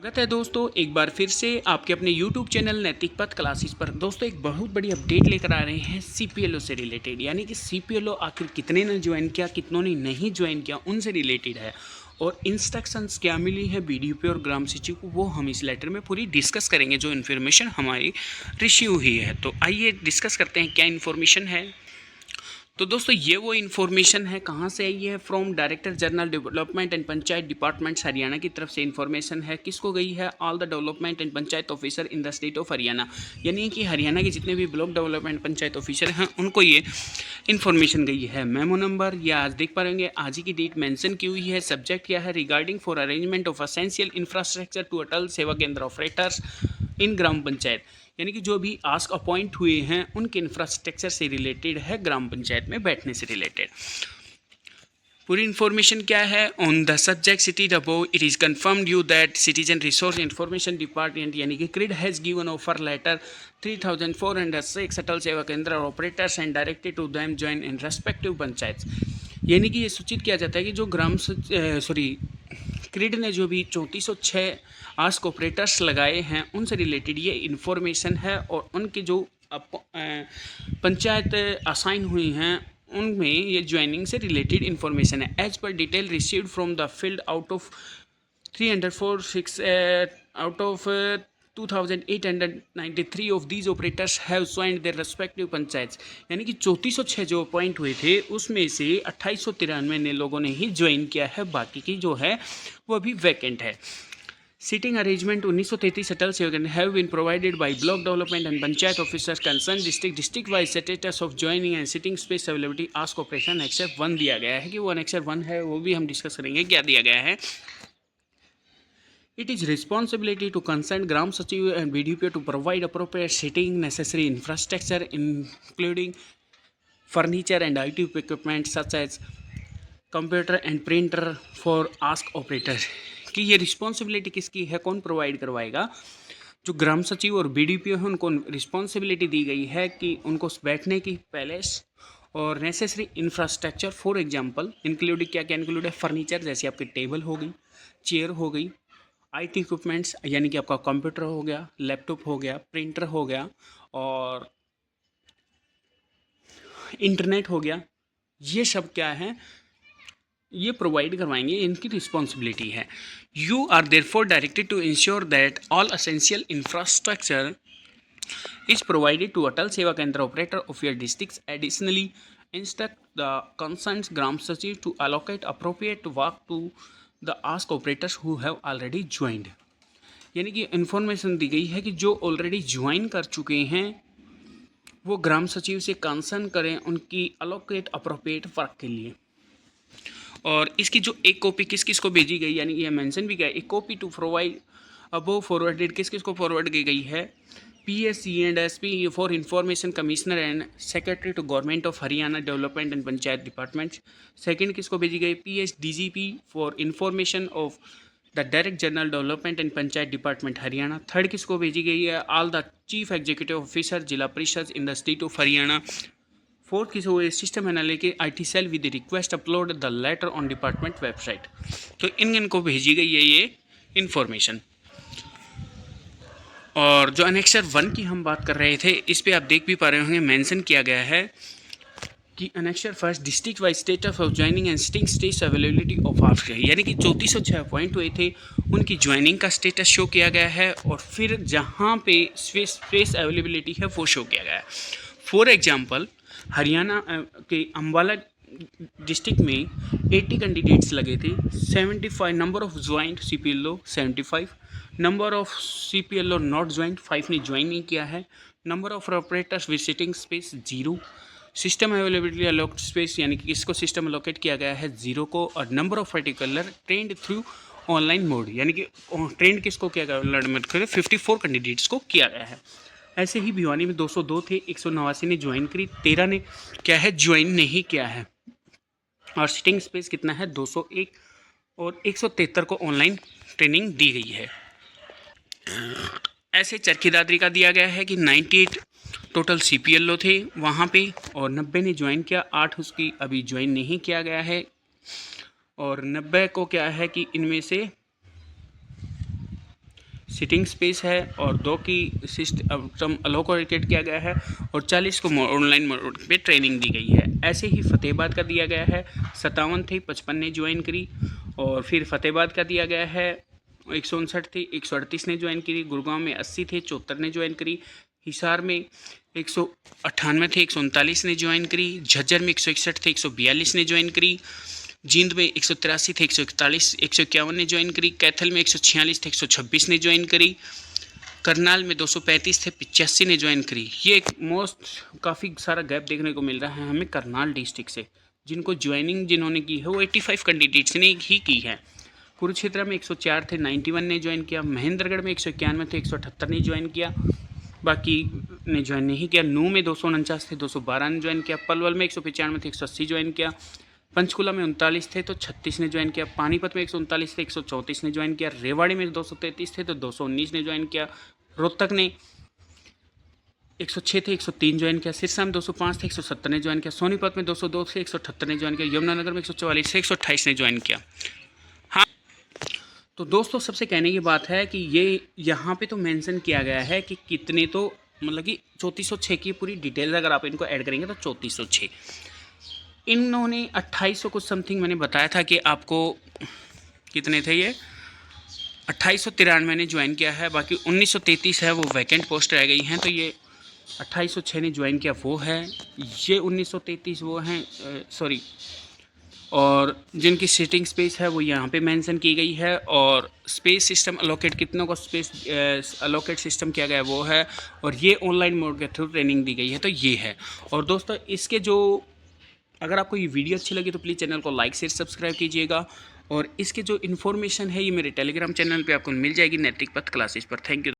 स्वागत है दोस्तों एक बार फिर से आपके अपने YouTube चैनल नैतिक पथ क्लासेस पर। दोस्तों एक बहुत बड़ी अपडेट लेकर आ रहे हैं CPLO से रिलेटेड, यानी कि CPLO आखिर कितने ने ज्वाइन किया, कितनों ने नहीं ज्वाइन किया, उनसे रिलेटेड है। और इंस्ट्रक्शंस क्या मिली है BDP और ग्राम सचिव को, वो हम इस लेटर में पूरी डिस्कस करेंगे, जो इन्फॉर्मेशन हमारी रिसीव हुई है। तो आइए डिस्कस करते हैं क्या इन्फॉर्मेशन है। तो दोस्तों ये वो इन्फॉर्मेशन है, कहाँ से आई है? From director general development and panchayat departments Haryana की तरफ से इन्फॉर्मेशन है। किसको गई है? All the development and panchayat officer in the state of Haryana, यानी कि हरियाणा के जितने भी ब्लॉक डेवलपमेंट पंचायत ऑफिसर हैं उनको ये इन्फॉर्मेशन गई है। मेमो नंबर या आज देख पाएंगे, आज ही की डेट मेंशन की हुई है। सब्जेक्ट क्या है? Regarding for arrangement of essential infrastructure to Atal Seva Kendra operators in ग्राम पंचायत, यानी कि जो भी आस्क अपॉइंट हुए हैं उनके इंफ्रास्ट्रक्चर से रिलेटेड है, ग्राम पंचायत में बैठने से रिलेटेड। पूरी इन्फॉर्मेशन क्या है? On the subject cities above it is confirmed you that citizen resource information department यानी कि CRID has given offer letter 3406 Atal Seva Kendra operators and directed to them join in respective panchayat, यानी कि ये सूचित किया जाता है कि जो क्रिड ने जो भी 3406 आस्क ऑपरेटर्स लगाए हैं उनसे रिलेटेड ये इन्फॉर्मेशन है। और उनके जो पंचायत असाइन हुई हैं उनमें ये ज्वाइनिंग से रिलेटेड इन्फॉर्मेशन है। As per detail received from the field out of 346 out of 2893 of these operators have joined their respective panchayat, यानी कि 3406 जो अपॉइंट हुए थे उसमें से 2893 ने लोगों ने ही ज्वाइन किया है, बाकी की जो है वो अभी वैकेंट है। Seating arrangement 1933 Atal Seva Kendra have been provided by block development and panchayat officers concern district wise status of joining and sitting space availability ask operation except 1 दिया गया है कि वो एक्सेप्ट 1 है, वो भी हम डिस्कस करेंगे क्या दिया गया है। It is responsibility to concerned Gram Sachiv and BDP to provide appropriate seating, necessary infrastructure, including furniture and IT equipment such as computer and printer for ask operator, कि ये रिस्पॉन्सिबिलिटी किसकी है, कौन प्रोवाइड करवाएगा? जो ग्राम सचिव और BDPO है उनको रिस्पॉन्सिबिलिटी दी गई है कि उनको बैठने की पैलेस और necessary infrastructure, for example including क्या क्या इंक्लूड है? फर्नीचर जैसे आपकी टेबल हो गई, चेयर हो गई, IT इक्विपमेंट्स यानी कि आपका कंप्यूटर हो गया, लैपटॉप हो गया, प्रिंटर हो गया और इंटरनेट हो गया, ये सब क्या है? ये प्रोवाइड करवाएंगे, इनकी रिस्पॉन्सिबिलिटी है। You are therefore directed to ensure that all essential infrastructure is provided to Atal Seva Kendra operator of your districts. Additionally, instruct the concerned Gram Sachiv to allocate appropriate work to the ask operators who have already joined. यानी कि information दी गई है कि जो already join कर चुके हैं वो ग्राम सचिव से कंसर्न करें उनकी अलोकेट अप्रोप्रिएट वर्क के लिए। और इसकी जो एक कॉपी किस किस को भेजी गई, यानी ये मेंशन भी किया, एक copy to provide above forwarded किस किस को फॉरवर्ड की गई है? PSC and SP for information commissioner and secretary to government of Haryana development and panchayat department. Second किसको भेजी गई? PSDGP for information of the direct general development and panchayat department Haryana. Third किसको भेजी गई है? All the chief executive officer Zila Parishad in the state of Haryana. Fourth किस हुए? System analytic IT cell with request upload the letter on department website. तो इनको भेजी गई है ये इन्फॉर्मेशन। और जो अनेक्सर 1 की हम बात कर रहे थे, इस पे आप देख भी पा रहे होंगे, मेंशन किया गया है कि annexure first district wise status of joining and sitting space availability of ask, यानी कि 3406 अपॉइंट हुए थे उनकी ज्वाइनिंग का स्टेटस शो किया गया है और फिर जहाँ पे स्पेस अवेलेबिलिटी है वो शो किया गया है। फॉर एग्जाम्पल हरियाणा के अम्बाला डिस्ट्रिक्ट में 80 कैंडिडेट्स लगे थे, 75 number of joint CPLO 75, number of CPLO not joint 5 ने ज्वाइन नहीं किया है, number of operators visiting space 0, system availability allot space यानी कि किसको सिस्टम अलोकेट किया गया है 0 को, और number of particular trend through online mode यानी कि ट्रेंड किसको किया गया? 54 कैंडिडेट्स को किया गया है। ऐसे ही भिवानी में 202 थे, 189 ने ज्वाइन करी, 13 ने क्या है ज्वाइन नहीं किया है, और सिटिंग स्पेस कितना है? 201, और 173 को ऑनलाइन ट्रेनिंग दी गई है। ऐसे चरखी दादरी का दिया गया है कि 98 टोटल CPLO थे वहाँ पे और 90 ने ज्वाइन किया, 8 उसकी अभी ज्वाइन नहीं किया गया है, और 90 को क्या है कि इनमें से सिटिंग स्पेस है और 2 की सिस्टम अलोकेट किया गया है और 40 को ऑनलाइन मोड पे ट्रेनिंग दी गई है। ऐसे ही फतेहाबाद का दिया गया है, 57 थे, 55 ने ज्वाइन करी। और फिर फतेहाबाद का दिया गया है, 159 थे, 138 ने ज्वाइन करी। गुड़गांव में 80 थे, 74 ने ज्वाइन करी। हिसार में 198 थे, 139 ने ज्वाइन करी। झज्जर में 161 थे, 142 ने ज्वाइन करी। जींद में 183 थे, 151 ने ज्वाइन करी। कैथल में 146 थे, 126 ने ज्वाइन करी। करनाल में 235 थे, 85 ने ज्वाइन करी। ये एक काफ़ी सारा गैप देखने को मिल रहा है हमें करनाल डिस्ट्रिक्ट से, जिनको ज्वाइनिंग जिन्होंने की है वो 85 कैंडिडेट्स ने ही की है। कुरुक्षेत्र में 104 थे, 91 ने ज्वाइन किया। महेंद्रगढ़ में 191 थे, 178 ने ज्वाइन किया, बाकी ने ज्वाइन नहीं किया। नूह में 249 थे, 212 ने ज्वाइन किया। पलवल में 195 थे, 180 ज्वाइन किया। पंचकुला में 39 थे तो 36 ने ज्वाइन किया। पानीपत में 139 थे, 134 ने ज्वाइन किया। रेवाड़ी में 233 थे तो 219 ने ज्वाइन किया। रोहतक ने 106 थे, 103 ज्वाइन किया। सिरसा में 205 थे, 170 ने ज्वाइन किया। सोनीपत में 202 थे, 178 ने ज्वाइन किया। यमुनानगर में 144 थे, 128 ने ज्वाइन किया। हाँ, तो दोस्तों सबसे कहने की बात है कि ये यहाँ पे तो मेंशन किया गया है कि कितने, तो मतलब कि 3406 की पूरी डिटेल अगर आप इनको ऐड करेंगे तो 3406। इन्होंने 2800 कुछ समथिंग मैंने बताया था कि आपको कितने थे, ये 2893 ने ज्वाइन किया है। बाकी 1933 है वो वैकेंट पोस्ट रह गई हैं, तो ये 2806 ने ज्वाइन किया वो है, ये 1933 वो हैं, सॉरी। और जिनकी सीटिंग स्पेस है वो यहाँ पे मेंशन की गई है। और स्पेस सिस्टम अलोकेट, कितनों को स्पेस अलोकेट सिस्टम किया गया है वो है। और ये ऑनलाइन मोड के थ्रू ट्रेनिंग दी गई है, तो ये है। और दोस्तों इसके जो, अगर आपको ये वीडियो अच्छी लगी तो प्लीज़ चैनल को लाइक शेयर सब्सक्राइब कीजिएगा। और इसके जो इन्फॉर्मेशन है ये मेरे टेलीग्राम चैनल पे आपको मिल जाएगी, नैतिक पथ क्लासेस पर। Thank you.